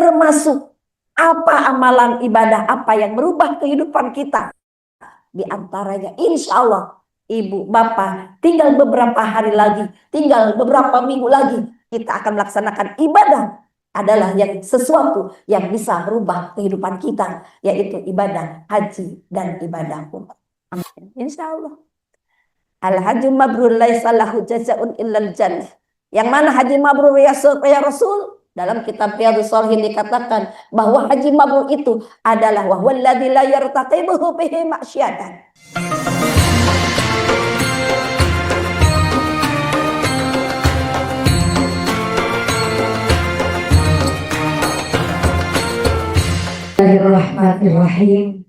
termasuk apa amalan ibadah apa yang merubah kehidupan kita. Di antaranya insya Allah ibu bapak tinggal beberapa hari lagi, tinggal beberapa minggu lagi kita akan melaksanakan ibadah adalah yang sesuatu yang bisa merubah kehidupan kita, yaitu ibadah haji dan ibadah umrah. Amin. Insya Allah. Al-haji mabrur laisa lahu jazaa'un illal jannah. Yang mana haji mabrur ya Rasul? Dalam kitab Riyadhus Shalihin dikatakan bahwa haji mabrur itu adalah wa huwallazi la yartaqibuhu bihi ma'syatan. Bismillahirrahmanirrahim.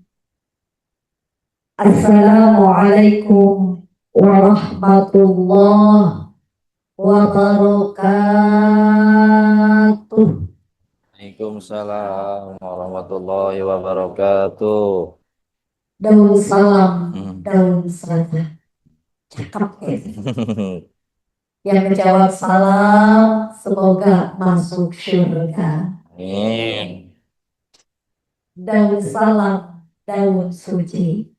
Assalamualaikum warahmatullahi wabarakatuh. Waalaikumsalam warahmatullahi wabarakatuh. Daun salam, daun saja. Cakep ya. Yang menjawab salam semoga masuk surga. Amin. Daun salam, daun suci.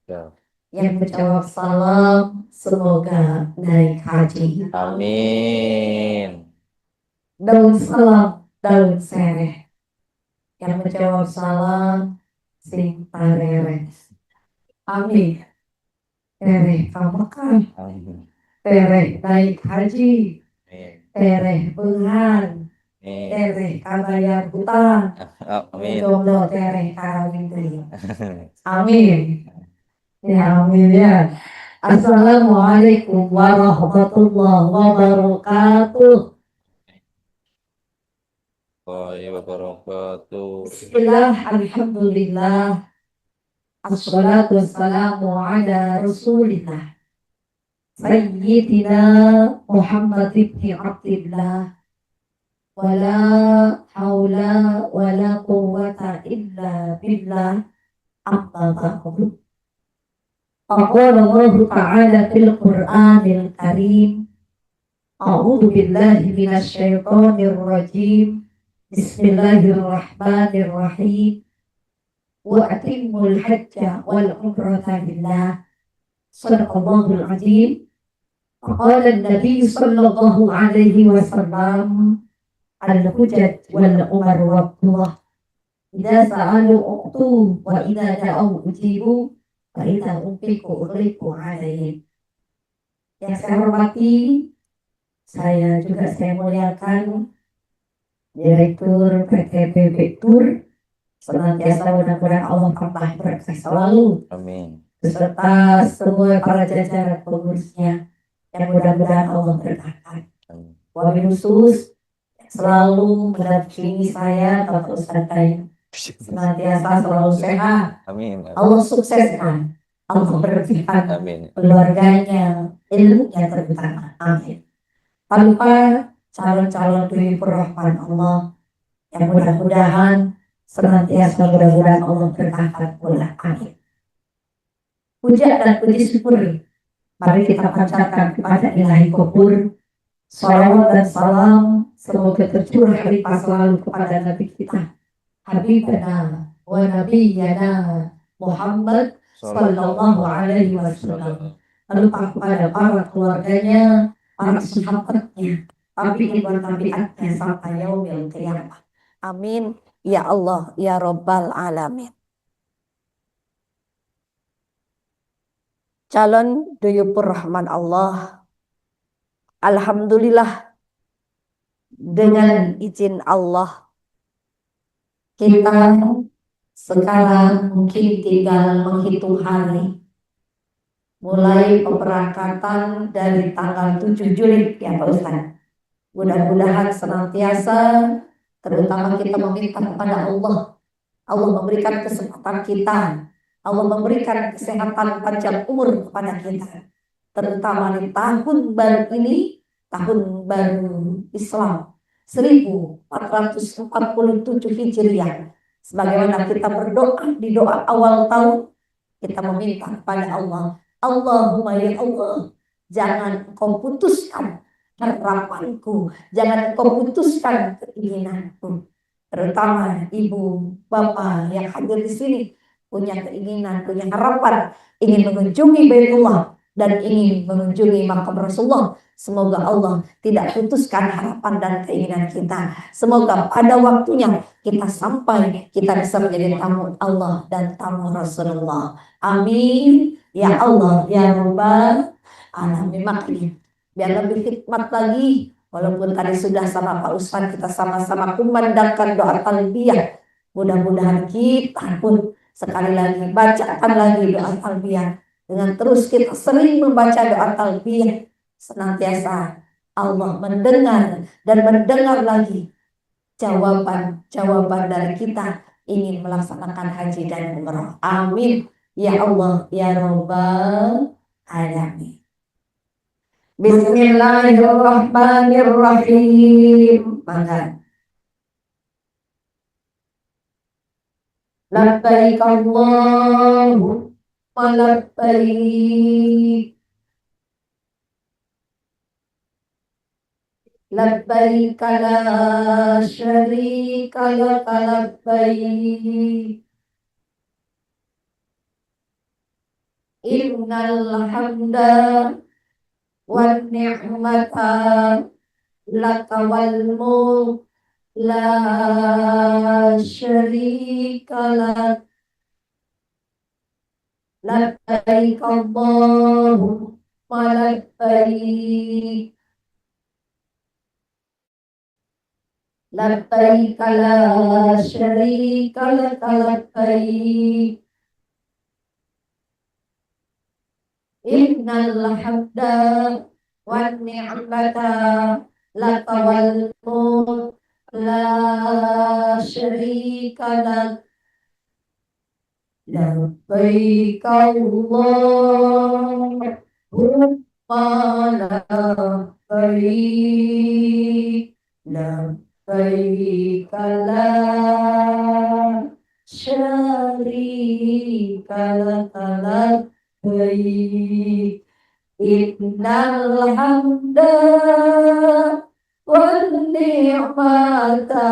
Ya. Yang menjawab salam semoga naik haji. Amin. Daun salam, daun sereh. Yang menjawab salam sing tarere. Amin. Tereh kamakah. Amin. Tereh naik haji. Amin. Tereh bengan. Tereh kabayar hutang. Amin. Jomblo tereh kawin deui. Amin. Ya amin ya. Assalamualaikum warahmatullahi wabarakatuh. Wabarakatuh. Bismillah, alhamdulillah. Assalatu wassalamu ala rasulillah Sayyidina Muhammad ibn Abdillah. Wala hawla wala quwwata illa billah. Amma ba'du. Faqala Allah Ta'ala fil Qur'anil Karim. A'udzu billahi minasy syaithanir rajim. Bismillahirrahmanirrahim. Wa atimmul hajja wal umrata lillah. Shadaqallahul azim. Qala an-nabiy sallallahu alaihi wasallam al-hujjat wal umar waqtullah. Idza sa'alu uqtu wa idza da'u ujibu wa idza unfiqu ughliqu alaihim. Yang saya hormati, saya muliakan Direktur PT PB Tour, senantiasa mudah-mudahan Allah tambah berkah selalu. Amin. Beserta semua para jajaran pengurusnya yang mudah-mudahan Allah berkahkan. Wabil khusus selalu mendampingi saya Bapak Ustadz Tayyib, senantiasa selalu sehat. Amin. Allah sukseskan, Allah berkahkan Amin. keluarganya, ilmunya terutama. Amin. Tanpa calon-calon Duyufur Rahman Allah yang mudah-mudahan senantiasa mudah-mudahan Allah berkahkan pula. Amin. Puja dan puji syukur mari kita panjatkan kepada Ilahi Kubur. Salawat dan salam semoga tercurah limpah selalu kepada Nabi kita Habibana wa Nabiyana Muhammad sallallahu alaihi wasallam, lalu kepada para keluarganya, para sahabatnya, tabi'in wa tabi'atnya sampai yaumil qiyamah. Amin ya Allah ya Rabbal alamin. Calon Duyufur Rahman Allah, alhamdulillah dengan izin Allah kita sekarang mungkin tinggal menghitung hari mulai pemberangkatan dari tanggal 7 Juli ya Pak Ustaz. Mudah-mudahan senantiasa terutama kita meminta kepada Allah memberikan kesempatan kita, Allah memberikan kesehatan panjang umur kepada kita, terutama di tahun baru ini, tahun baru Islam 1447 Hijriah. Sebagaimana kita berdoa di doa awal tahun, kita meminta kepada Allah, Allahumma ya Allah, jangan kau putuskan harapanku, jangan kau putuskan keinginanku. terutama ibu, bapak yang hadir di sini punya keinginan, punya harapan ingin mengunjungi Baitullah dan ingin mengunjungi makam Rasulullah. Semoga Allah tidak putuskan harapan dan keinginan kita. Semoga pada waktunya kita sampai, kita bisa menjadi tamu Allah dan tamu Rasulullah. Amin. Ya Allah, ya Rabbal Alamin. Makanya biar lebih khidmat lagi, walaupun tadi sudah sama Pak Ustadz kita sama-sama kumandangkan doa talbiyah. Mudah-mudahan kita pun sekali lagi bacakan lagi doa talbiyah. Dengan terus kita sering membaca doa talbiyah, senantiasa Allah mendengar dan mendengar lagi jawaban-jawaban dari kita ingin melaksanakan haji dan umrah. Amin. Ya Allah, ya Rabbal Alamin. Bismillahirrahmanirrahim. Maka labbaik Allahumma labbaik. Labbaik la syarika laka labbaik. Innal hamda wan ni'mata laka wal mulk la syarika lak. Labbaik Allahumma labbaik. Labbaik la syarika laka labbaik. Innal hamda wan ni'mata laka wal mulk la syarika lak. Labbaik Allahumma labbaik. Labbaik la syarika laka labbaik. Innal hamda wan ni'mata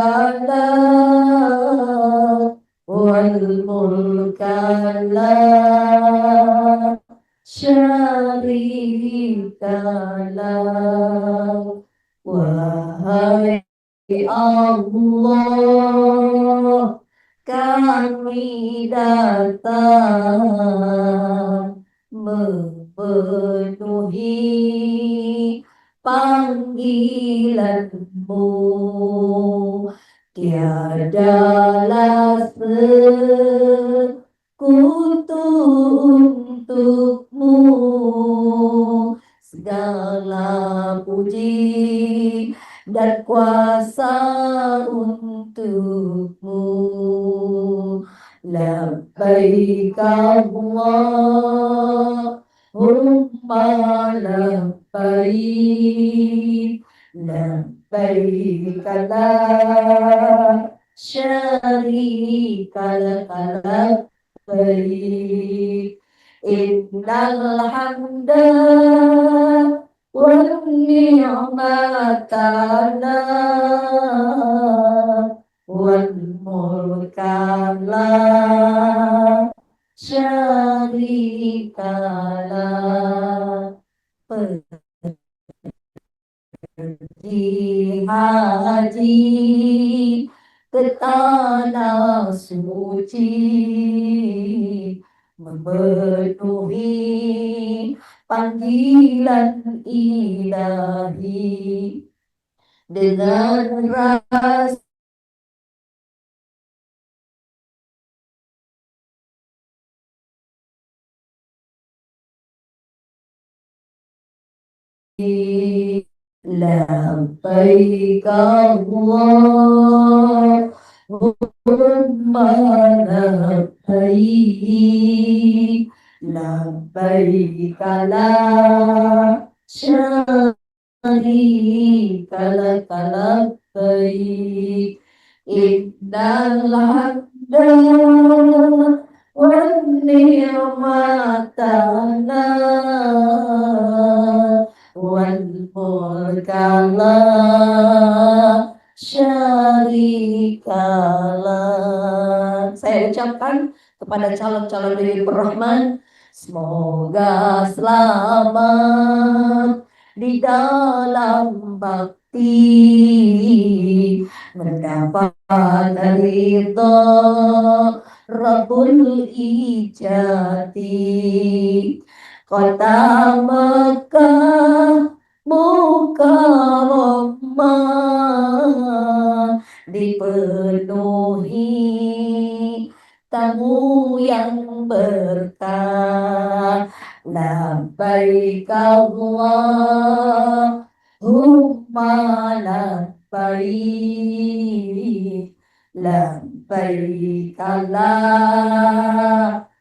lak wal mulka la syarika lak. Wahai Allah, kami datang memenuhi panggilanmu. Tiadalah sekutu untukmu. Segala puji dan kuasa untukmu. Labbaik Allahumma labbaik. Labbaik la syarika laka labbaik. Innal hamda wan ni'mata lak wal mulka la syarika lak. Pergi haji ke tanah suci, memenuhi panggilan ilahi dengan rasa labbaik Allahumma labbaik. Labbaik la syarika laka labbaik. Innal hamda wan ni'mata lak wal mulka la syarikalah. Saya ucapkan kepada calon-calon Habibur Rahman, semoga selamat di dalam bakti, mendapat ridha Rabbul Ijati, kota Mekah Mukarramah dipenuhi tamu yang berkah. Labbaik Allahumma labbaik, labbaik la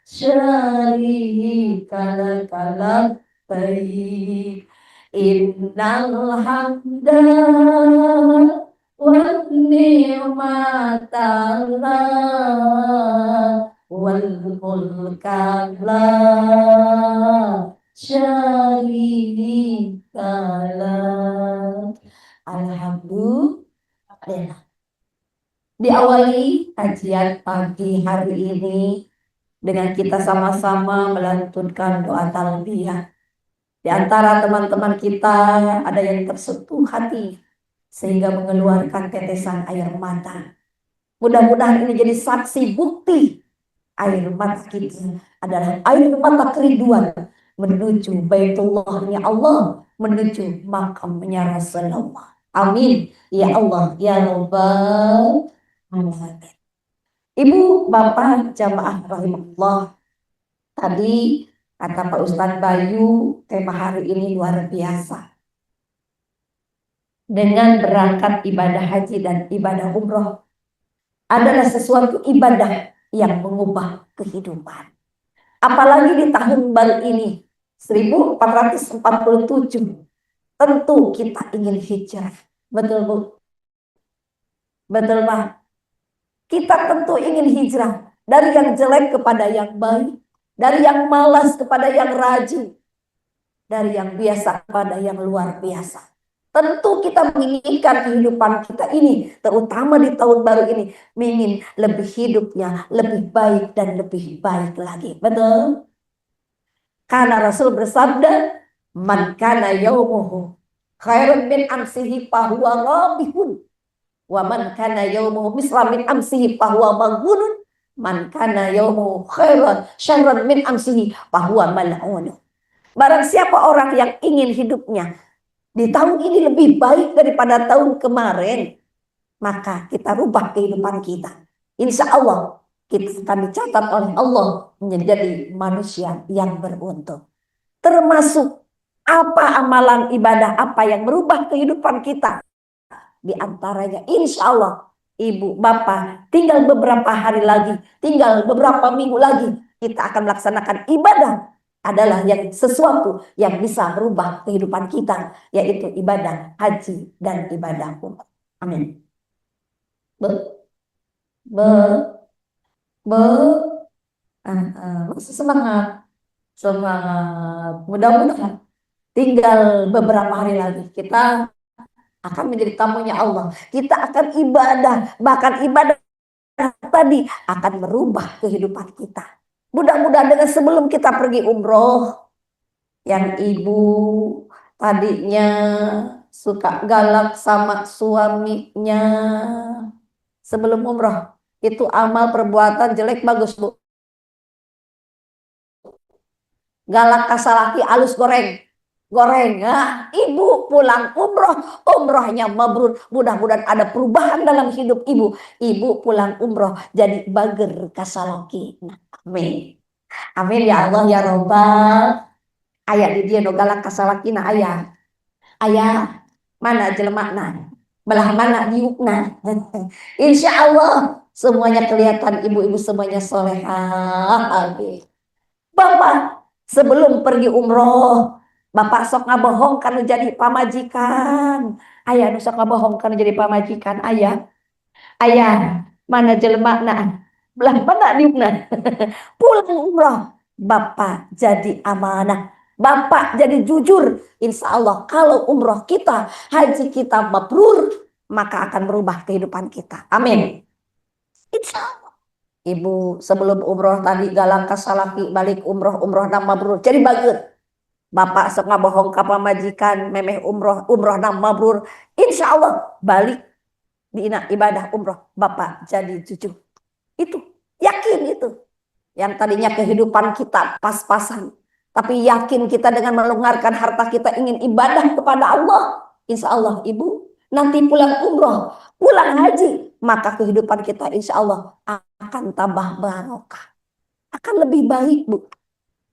syarika laka labbaik, innal hamda wan ni'mata wal mulka la syarika lah. Alhamdulillah. Diawali kajian pagi hari ini dengan kita sama-sama melantunkan doa talbiyah. Di antara teman-teman kita ada yang tersentuh hati sehingga mengeluarkan tetesan air mata. Mudah-mudahan ini jadi saksi bukti air mata kita adalah air mata kerinduan menuju Baitullahnya Allah, menuju makamnya Rasulullah. Amin ya Allah ya Rabbal alamin. Ibu, Bapak, jamaah rahimahullah, tadi kata Pak Ustadz Bayu, tema hari ini luar biasa. Dengan berangkat ibadah haji dan ibadah umroh adalah sesuatu ibadah yang mengubah kehidupan. Apalagi di tahun baru ini, 1447, tentu kita ingin hijrah. Betul, Bu? Betul, Pak? Kita tentu ingin hijrah dari yang jelek kepada yang baik, dari yang malas kepada yang rajin, dari yang biasa kepada yang luar biasa. Tentu kita menginginkan kehidupan kita ini, terutama di tahun baru ini, ingin lebih hidupnya lebih baik dan lebih baik lagi. Betul? Karena Rasul bersabda, man kana yaumuhu khairun min amsihi fahuwa rabihun, wa man kana yaumuhu misla min amsihi fahuwa maghbunun, man kana yaumuhu khairan syarran min amsihi fahuwa mal'un. Barang siapa orang yang ingin hidupnya di tahun ini lebih baik daripada tahun kemarin, maka kita rubah kehidupan kita. Insya Allah kita akan dicatat oleh Allah menjadi manusia yang beruntung. Termasuk apa amalan ibadah apa yang merubah kehidupan kita. Di antaranya insya Allah, Ibu, Bapak, tinggal beberapa hari lagi, tinggal beberapa minggu lagi, kita akan melaksanakan ibadah adalah yang sesuatu yang bisa merubah kehidupan kita, yaitu ibadah haji dan ibadah umrah. Amin. Masih semangat, mudah-mudahan tinggal beberapa hari lagi kita akan menjadi tamunya Allah. Kita akan ibadah, bahkan ibadah tadi akan merubah kehidupan kita. Mudah-mudahan dengan sebelum kita pergi umroh, yang ibu tadinya suka galak sama suaminya sebelum umroh, itu amal perbuatan jelek bagus, Bu. Galak kasalaki alus goreng. Nah, ibu pulang umrohnya mabrur. Mudah-mudahan ada perubahan dalam hidup ibu. Ibu pulang umroh jadi bager kasalaki. Nah, amin. Amin ya Allah ya Rabbal. Ayah di dia no galak kasalaki na ayah. Ayah mana jelemakna? Belah mana diukna? Insya Allah semuanya kelihatan, ibu-ibu semuanya solehah. Bapak sebelum pergi umroh, Bapak sok ngabohong karena jadi pamajikan. Ayah sok ngabohong karena jadi pamajikan. Ayah mana jelemakna? Belah mana diukna? Pulang umroh, Bapak jadi amanah. Bapak jadi jujur. Insya Allah kalau umroh kita, haji kita mabrur, maka akan berubah kehidupan kita. Amin. Insya Allah. Ibu sebelum umroh tadi galang kasalaki balik umroh nama mabrur. Jadi bagus. Bapak sok ngabohong ka pamajikan memeh umroh nama mabrur. Insya Allah balik di ibadah umroh Bapak jadi cucu. Itu yakin itu. Yang tadinya kehidupan kita pas-pasan. Tapi yakin kita dengan melonggarkan harta kita ingin ibadah kepada Allah. Insya Allah ibu nanti pulang umroh, pulang haji. Maka kehidupan kita insya Allah akan tambah barokah. Akan lebih baik bu.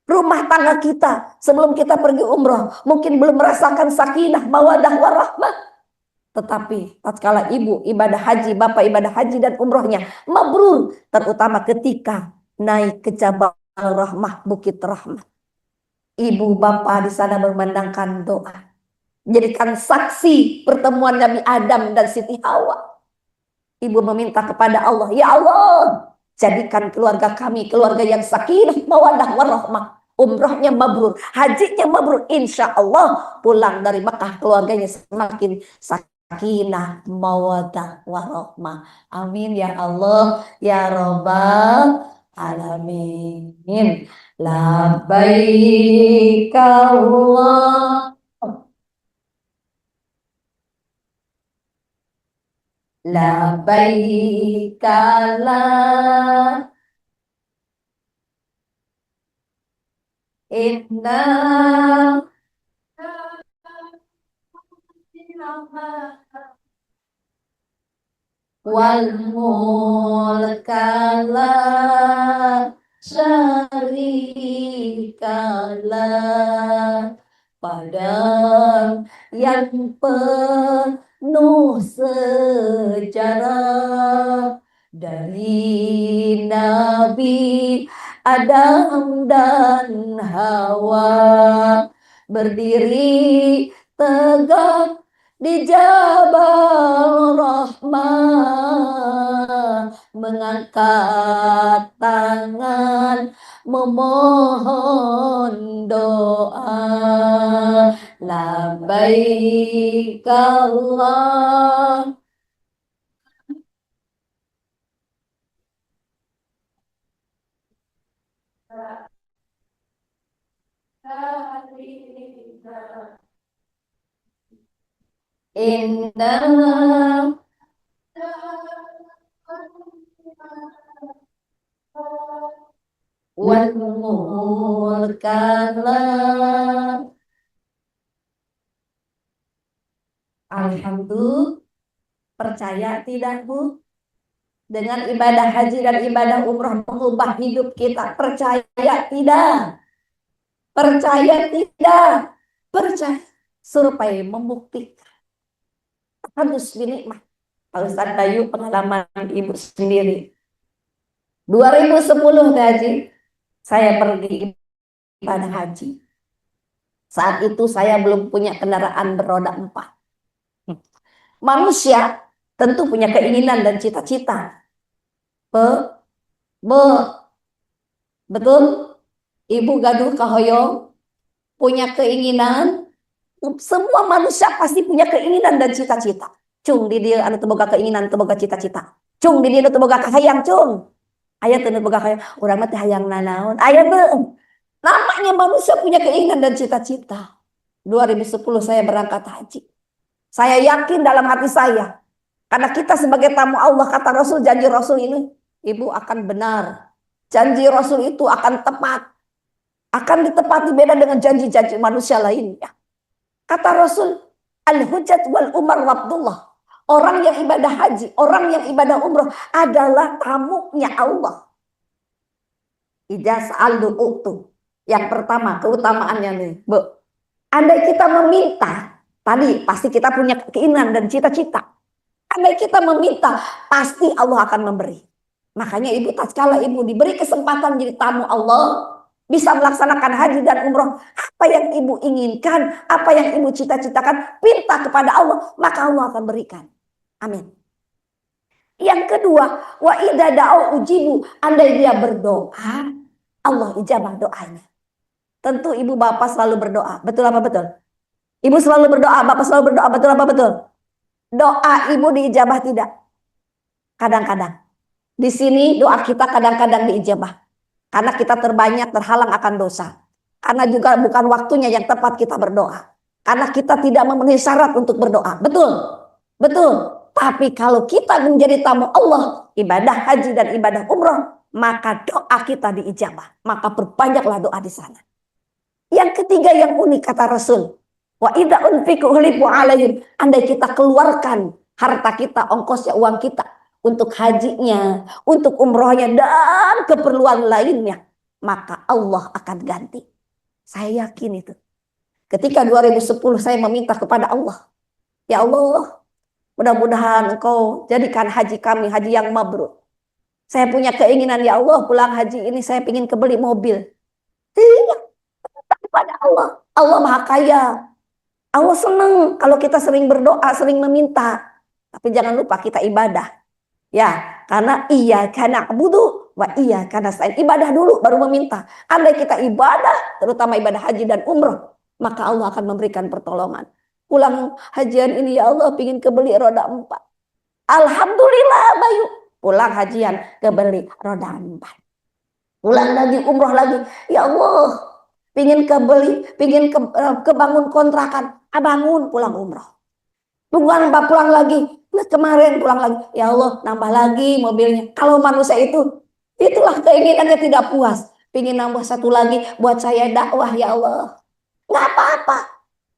Rumah tangga kita sebelum kita pergi umroh. Mungkin belum merasakan sakinah, mawadah, warahmah. Tetapi tatkala ibu ibadah haji, bapak ibadah haji dan umrohnya mabrur. Terutama ketika naik ke Jabal Rahmah, Bukit Rahmah. Ibu bapak di sana bermandangkan doa. Jadikan saksi pertemuan Nabi Adam dan Siti Hawa. Ibu meminta kepada Allah, ya Allah, jadikan keluarga kami keluarga yang sakinah, mawadah, warahmah. Umrohnya mabrur, hajinya mabrur. Insya Allah pulang dari Mekah keluarganya semakin sakinah, mawadah, warahmah. Amin ya Allah, ya Rabbal Alamin. Labbaik Allah. Labbaik Allah. Inna wal mulka la syarika lah. Padang yang penuh sejarah dari Nabi Adam dan Hawa berdiri tegak di Jabal Rahmah, mengangkat tangan memohon doa. Labbaik Allah. Inna wal mulkalah. Alhamdulillah, percaya tidak Bu? Dengan ibadah haji dan ibadah umrah mengubah hidup kita. Percaya tidak? Percaya tidak? Percaya. Supaya membuktikan. Harus dinikmat. Pak Ustadz Bayu pengalaman ibu sendiri. 2010 haji, saya pergi ibadah haji. Saat itu saya belum punya kendaraan beroda 4. Manusia tentu punya keinginan dan cita-cita. Betul? Ibu gaduh kahoyong punya keinginan. Semua manusia pasti punya keinginan dan cita-cita. Cung di dia anu teu boga keinginan, teu boga cita-cita. Cung di dia teu boga kahayang, cung. Aya teu boga kahayang, urang mah teh hayang nanaon. Aya teu. Namanya manusia punya keinginan dan cita-cita. 2010 saya berangkat haji. Saya yakin dalam hati saya. Karena kita sebagai tamu Allah, kata Rasul, janji Rasul ini, Ibu akan benar. Janji Rasul itu akan tepat. Akan ditepati beda dengan janji-janji manusia lainnya. Kata Rasul, al-hujjat wal umar wabdullah. Orang yang ibadah haji, orang yang ibadah umroh adalah tamunya Allah. Ijaz al-du'utu. Yang pertama, keutamaannya nih, Bu. Andai kita meminta, tadi pasti kita punya keinginan dan cita-cita. Andai kita meminta, pasti Allah akan memberi. Makanya ibu tatkala ibu diberi kesempatan jadi tamu Allah, bisa melaksanakan haji dan umroh, apa yang ibu inginkan, apa yang ibu cita-citakan, minta kepada Allah, maka Allah akan berikan. Amin. Yang kedua, wa idza da'u ujibu, andai dia berdoa, Allah ijabah doanya. Tentu ibu bapak selalu berdoa, betul apa betul? Ibu selalu berdoa, bapak selalu berdoa, betul apa betul? Doa ibu diijabah tidak? Kadang-kadang. Di sini doa kita kadang-kadang diijabah. Karena kita terbanyak terhalang akan dosa. Karena juga bukan waktunya yang tepat kita berdoa. Karena kita tidak memenuhi syarat untuk berdoa. Betul? Betul. Tapi kalau kita menjadi tamu Allah, ibadah haji dan ibadah umroh, maka doa kita diijabah. Maka perbanyaklah doa di sana. Yang ketiga yang unik kata Rasul, wa idza unfiqu ulibu alaihim, andai kita keluarkan harta kita, ongkosnya uang kita untuk hajinya, untuk umrohnya dan keperluan lainnya, maka Allah akan ganti. Saya yakin itu. Ketika 2010 saya meminta kepada Allah, ya Allah, mudah-mudahan Engkau jadikan haji kami haji yang mabrur. Saya punya keinginan, ya Allah, pulang haji ini saya ingin kebeli mobil. Iya, kepada Allah. Allah Maha Kaya. Allah senang kalau kita sering berdoa, sering meminta. Tapi jangan lupa kita ibadah. Ya, karena karena na'budu wa karena nasta'in. Ibadah dulu baru meminta. Andai kita ibadah, terutama ibadah haji dan umroh, maka Allah akan memberikan pertolongan. Pulang hajian ini, ya Allah, pingin kebeli roda 4. Alhamdulillah, Bayu. Pulang hajian kebeli roda 4. Pulang lagi umroh lagi, ya Allah, pingin kebeli, pingin kebangun kontrakan, bangun pulang umroh. Pulang lagi, nah kemarin pulang lagi, ya Allah nambah lagi mobilnya. Kalau manusia itu, itulah keinginannya tidak puas, pingin nambah satu lagi buat saya dakwah, ya Allah. Nggak apa-apa,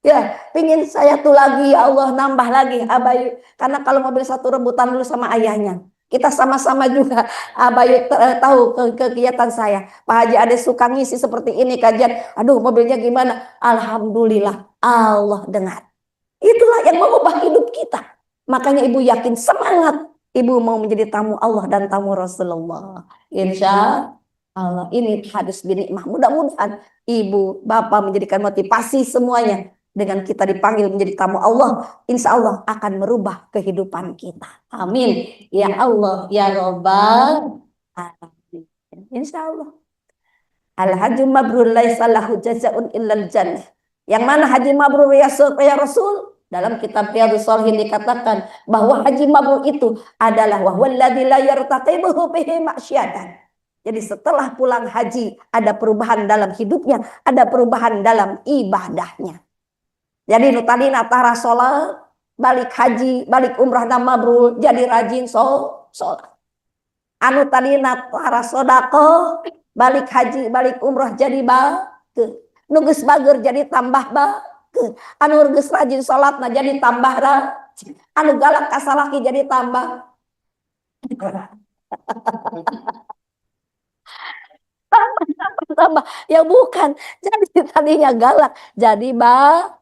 ya pingin saya tuh lagi, ya Allah nambah lagi, Abayu. Karena kalau mobil satu rebutan dulu sama ayahnya. Kita sama-sama juga, Abayu tahu kegiatan saya. Pak Haji Ade suka ngisi seperti ini kajian. Aduh, mobilnya gimana? Alhamdulillah, Allah dengar. Itulah yang mengubah hidup kita. Makanya ibu yakin semangat. Ibu mau menjadi tamu Allah dan tamu Rasulullah. Insya Allah. Ini hadis binikmah. Mudah-mudahan ibu, bapak menjadikan motivasi semuanya. Dengan kita dipanggil menjadi tamu Allah, insya Allah akan merubah kehidupan kita. Amin. Ya Allah, ya Rabbal alamin. Insya Allah. Al-hajju mabrur laisa lahu jazaa'un illal jannah. Yang mana haji mabrur ya Rasul? Dalam kitab Riyadhus Shalihin dikatakan bahwa haji mabrur itu adalah wahwalladzi la yartaqibuhu bihi ma'syadan. Jadi setelah pulang haji ada perubahan dalam hidupnya, ada perubahan dalam ibadahnya. Jadi nutadina tara sholat, balik haji, balik umrah dan mabrur, jadi rajin sholat. Anu tadina tara sodako, balik haji, balik umrah jadi bager. Nugus bager jadi tambah bager. Anu geus rajin sholat nah jadi tambah rajin. Anu galak kasalaki jadi tambah. tambah ya bukan, jadi tadinya galak jadi bager.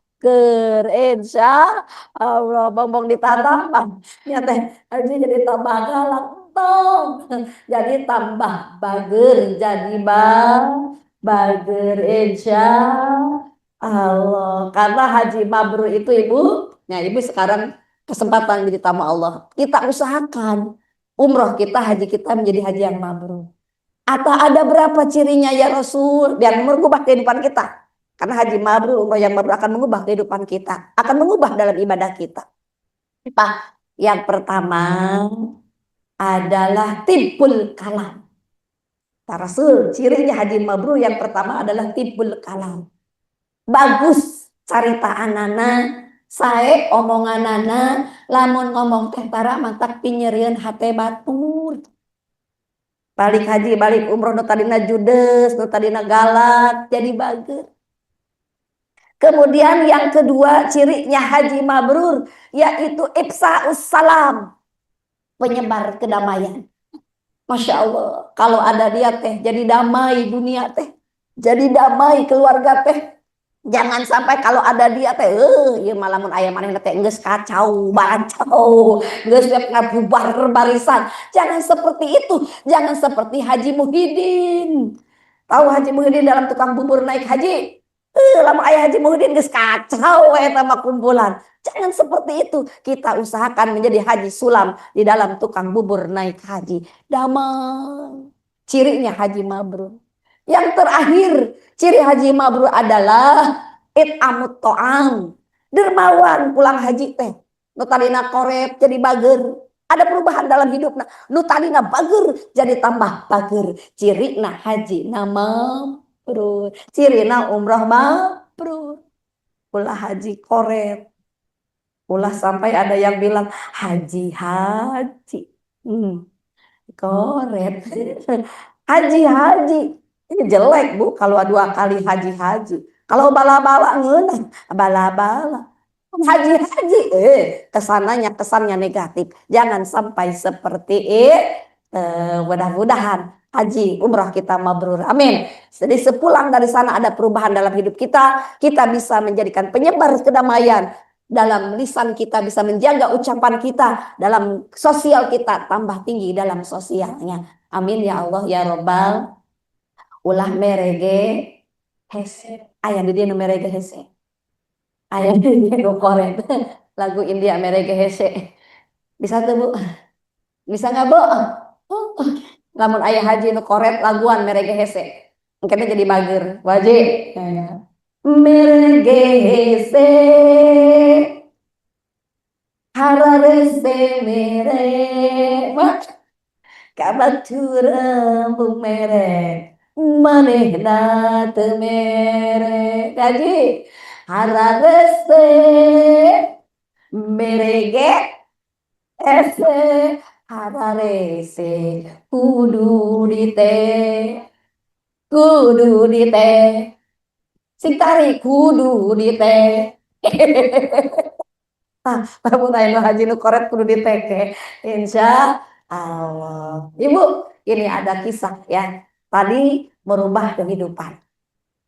Insya Allah bongbong ditambah ya teh ini jadi tambah galak tong jadi tambah bager jadi bager. Insya Allah karena haji mabrur itu ibu, ya ibu sekarang kesempatan jadi tamu Allah, kita usahakan umroh kita, haji kita menjadi haji yang mabrur. Atau ada berapa cirinya ya Rasul biar mengubah kehidupan kita? Karena haji mabrur, umrah yang mabrur akan mengubah kehidupan kita, akan mengubah dalam ibadah kita. Apa? Yang pertama adalah tibbul kalam. Rasul, cirinya haji mabrur yang pertama adalah tibbul kalam. Bagus carita anana, sae omonganana, lamun ngomong teh tara mantak pinyerieun hate batur. Balik haji, balik umroh nu tadina judes, nu tadina galak, jadi bager. Kemudian yang kedua cirinya haji mabrur yaitu ifsa'us salam, penyebar kedamaian. Masya Allah, kalau ada dia teh jadi damai dunia teh, jadi damai keluarga teh. Jangan sampai kalau ada dia teh, ya malamun ayam maneh teh geus kacau, bacau, geus ngabubar barisan. Jangan seperti itu, jangan seperti Haji Muhyiddin. Tahu Haji Muhyiddin dalam tukang bubur naik haji? Lamun aya Haji Muhyiddin geus kacau eta mah kumpulan. Jangan seperti itu. Kita usahakan menjadi Haji Sulam di dalam tukang bubur naik haji. Damai. Cirinya haji mabrur. Yang terakhir, ciri haji mabrur adalah it'amut ta'am. Dermawan pulang haji teh. nu tadina koret jadi bager. Ada perubahan dalam hidup. Nu tadina bager jadi tambah bager. Cirina haji nama mabrur. Cirina umroh mabrur. Ulah haji koret. Ulah sampai ada yang bilang haji. Koret. Haji. Ini jelek Bu kalau 2 kali haji. Kalau bala-bala ngeunah, bala-bala. Haji, kesannya negatif. Jangan sampai seperti mudah-mudahan haji umrah kita mabrur. Amin. Jadi sepulang dari sana ada perubahan dalam hidup kita. Kita bisa menjadikan penyebar kedamaian. Dalam lisan kita bisa menjaga ucapan kita. Dalam sosial kita tambah tinggi dalam sosialnya. Amin ya Allah ya Robbal. Ulah merege hese. Ayah di dia nu merege hese. Ayah di dia nu koret. Lagu India merege hese. Bisa tuh Bu? Bisa nggak Bu? Lamun ayah haji nu koret laguan merege hese. Mungkin jadi bager. Wajib. Merege hese. Hararese mere. Kabatura embung mere. Manehna teu mere. Jadi hararese merege ese hararese kudu dite sing tarik kudu dite lamun aya nu haji nu koret kudu diteke insya Allah. Ibu, ini ada kisah ya. Tadi merubah kehidupan.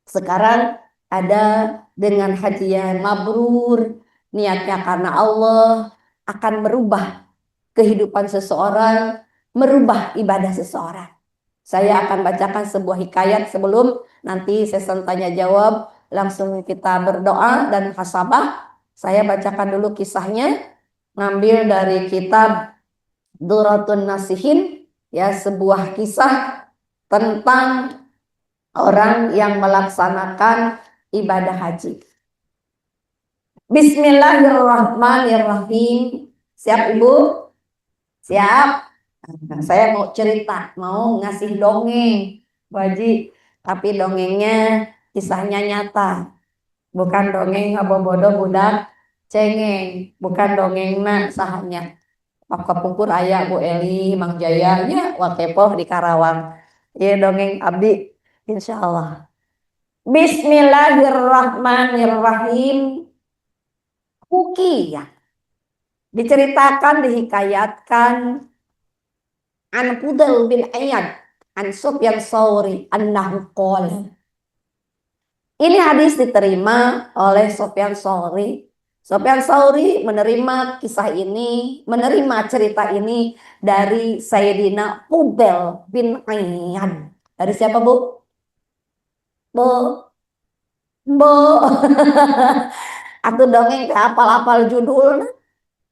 Sekarang ada dengan hajian mabrur, niatnya karena Allah akan merubah kehidupan seseorang, merubah ibadah seseorang. Saya akan bacakan sebuah hikayat sebelum nanti sesi tanya jawab, langsung kita berdoa dan hasabah. Saya bacakan dulu kisahnya, ngambil dari kitab Duratun Nasihin, ya, sebuah kisah tentang orang yang melaksanakan ibadah haji. Bismillahirrahmanirrahim. Siap Ibu? Siap? Saya mau cerita, mau ngasih dongeng, Bu Haji. Tapi dongengnya kisahnya nyata. Bukan dongeng abobodo budak cengeng. Bukan dongengna sahanya. Kapungkur aya Bu Eli, Mang Jaya, nya wakepoh di Karawang. Ya dongeng abdi, insya Allah. Bismillahirrahmanirrahim. Ukiyah. Diceritakan, dihikayatkan an Fudel bin Iyad an Sufyan Tsauri annahu qala. Ini hadis diterima oleh Sufyan Tsauri. Sufyan Tsauri menerima kisah ini, menerima cerita ini dari Sayyidina Fudel bin Iyad. Dari siapa Bu? Bu. Atuh dongeng teh apal-apal judul.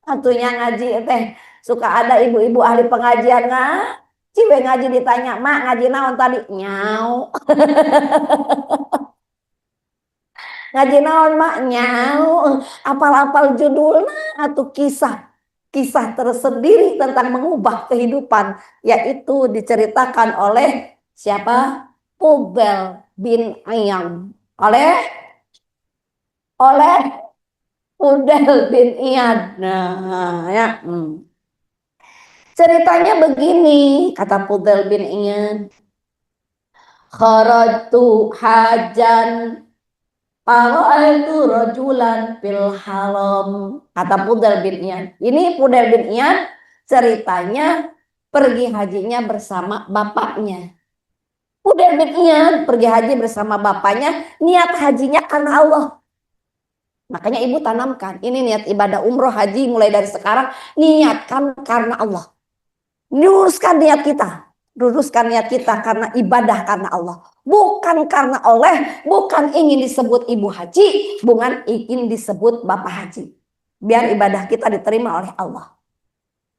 Atuhnya ngaji teh suka ada ibu-ibu ahli pengajian ciwe ngaji ditanya, "Mak, ngaji naon tadi?" Nyau. Ngaji naon Mak? Nyau. Apal-apal judulna atau kisah tersendiri tentang mengubah kehidupan, yaitu diceritakan oleh siapa? Fudel bin Iyad. Oleh Fudel bin Iyad. Nah, ya. Ceritanya begini, kata Fudel bin Iyad. Kharajtu hajan Para'aitu rajulan fil haram. Kata Fudel bin Iyad. Ini Fudel bin Iyad ceritanya pergi hajinya bersama bapaknya. Fudel bin Iyad pergi haji bersama bapaknya, niat hajinya karena Allah. Makanya ibu tanamkan, ini niat ibadah umroh haji mulai dari sekarang, niatkan karena Allah. Luruskan niat kita karena ibadah karena Allah. Bukan karena oleh, bukan ingin disebut ibu haji, bukan ingin disebut bapak haji. Biar ibadah kita diterima oleh Allah.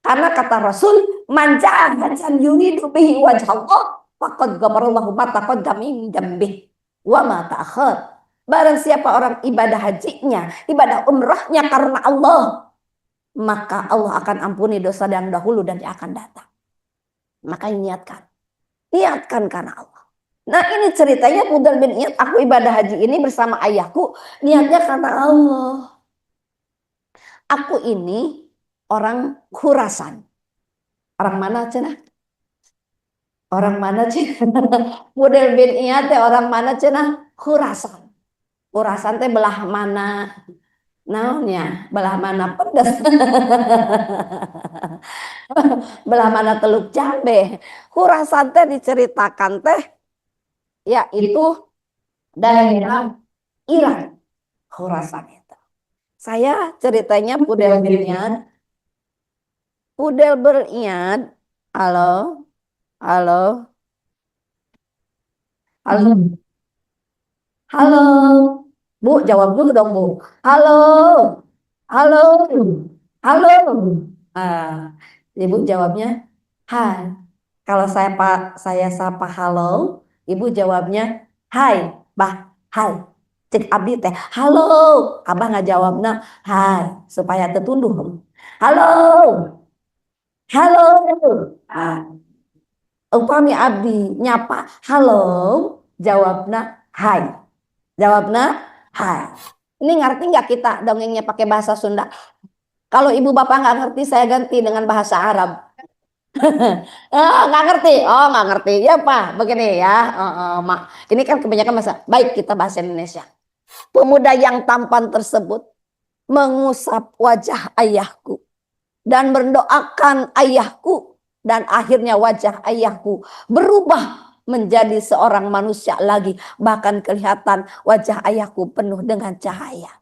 Karena kata Rasul, man ja'a hajan yuridu bihi wajh Allah, faqad ghafarallahu ma taqaddama min dzambihi wa ma ta'akhkhar. Barang siapa orang ibadah hajinya, ibadah umrahnya karena Allah, maka Allah akan ampuni dosa yang dahulu dan yang akan datang. Makanya niatkan karena Allah. Nah ini ceritanya Fudal bin Iyad, aku ibadah haji ini bersama ayahku, niatnya karena Allah. Aku ini orang Khurasan. Orang mana cenah? Orang mana cenah? Fudal bin Iyad teh orang mana cenah? Khurasan. Khurasan teh belah mana? Naonnya? Belah mana pedas? Belah mana Teluk Jambe? Khurasan teh diceritakan teh yaitu daerah Iran. Khurasan itu. Saya ceritanya Fudal bin Iyad. Fudal bin Iyad. Halo, halo, halo, halo. Bu, jawab dulu dong, Bu. Halo, halo, halo. Ibu jawabnya, hai. Kalau saya sapa halo, ibu jawabnya, hai, bah, hai. Cek abdi teh, halo, abah nggak jawabnya, hai, supaya tertunduh. Halo, halo. Upami abdi nyapa, halo, jawabnya, hai. Jawabnya, hai. Ini ngerti nggak kita dongengnya pakai bahasa Sunda? Kalau ibu bapak nggak ngerti, saya ganti dengan bahasa Arab. Nggak ngerti, oh nggak ngerti, ya Pak, begini ya, Mak. Ini kan kebanyakan bahasa. Baik, kita bahasa Indonesia. Pemuda yang tampan tersebut mengusap wajah ayahku dan mendoakan ayahku, dan akhirnya wajah ayahku berubah menjadi seorang manusia lagi, bahkan kelihatan wajah ayahku penuh dengan cahaya.